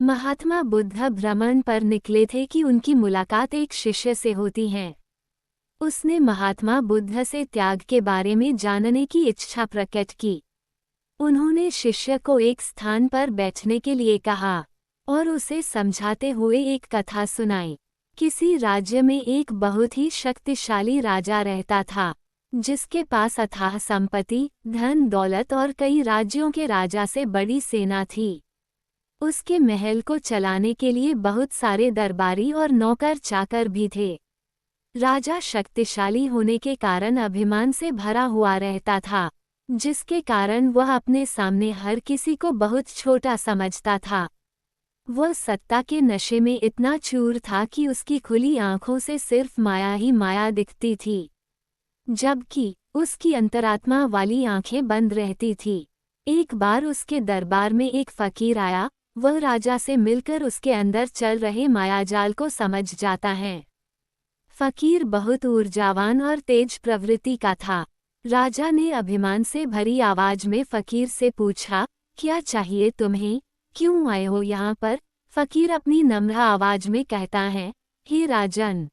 महात्मा बुद्ध भ्रमण पर निकले थे कि उनकी मुलाकात एक शिष्य से होती है। उसने महात्मा बुद्ध से त्याग के बारे में जानने की इच्छा प्रकट की। उन्होंने शिष्य को एक स्थान पर बैठने के लिए कहा और उसे समझाते हुए एक कथा सुनाई। किसी राज्य में एक बहुत ही शक्तिशाली राजा रहता था, जिसके पास अथाह संपत्ति, धन दौलत और कई राज्यों के राजा से बड़ी सेना थी। उसके महल को चलाने के लिए बहुत सारे दरबारी और नौकर चाकर भी थे। राजा शक्तिशाली होने के कारण अभिमान से भरा हुआ रहता था, जिसके कारण वह अपने सामने हर किसी को बहुत छोटा समझता था। वह सत्ता के नशे में इतना चूर था कि उसकी खुली आंखों से सिर्फ माया ही माया दिखती थी, जबकि उसकी अंतरात्मा वाली आंखें बंद रहती थी। एक बार उसके दरबार में एक फकीर आया। वह राजा से मिलकर उसके अंदर चल रहे मायाजाल को समझ जाता है। फकीर बहुत ऊर्जावान और तेज प्रवृत्ति का था। राजा ने अभिमान से भरी आवाज में फकीर से पूछा, क्या चाहिए तुम्हें, क्यों आए हो यहाँ पर? फकीर अपनी नम्र आवाज में कहता है, हे राजन,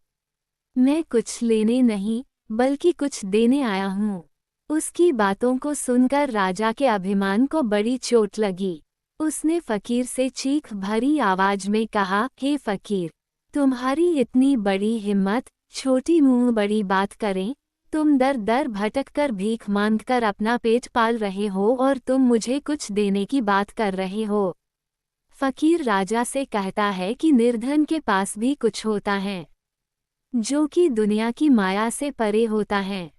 मैं कुछ लेने नहीं बल्कि कुछ देने आया हूँ। उसकी बातों को सुनकर राजा के अभिमान को बड़ी चोट लगी। उसने फकीर से चीख भरी आवाज में कहा, हे फकीर, तुम्हारी इतनी बड़ी हिम्मत, छोटी मुंह बड़ी बात करें। तुम दर दर भटक कर भीख मांगकर अपना पेट पाल रहे हो और तुम मुझे कुछ देने की बात कर रहे हो। फकीर राजा से कहता है कि निर्धन के पास भी कुछ होता है, जो कि दुनिया की माया से परे होता है।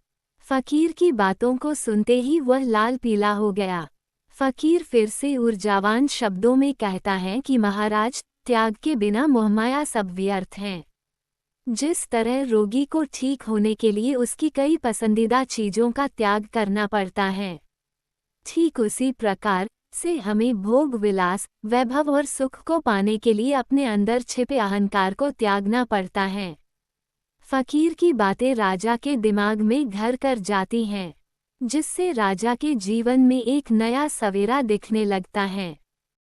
फकीर की बातों को सुनते ही वह लाल पीला हो गया। फकीर फिर से ऊर्जावान शब्दों में कहता है कि महाराज, त्याग के बिना मोहमाया सब व्यर्थ हैं। जिस तरह रोगी को ठीक होने के लिए उसकी कई पसंदीदा चीजों का त्याग करना पड़ता है, ठीक उसी प्रकार से हमें भोग विलास, वैभव और सुख को पाने के लिए अपने अंदर छिपे अहंकार को त्यागना पड़ता है। फकीर की बातें राजा के दिमाग में घर कर जाती हैं, जिससे राजा के जीवन में एक नया सवेरा दिखने लगता है।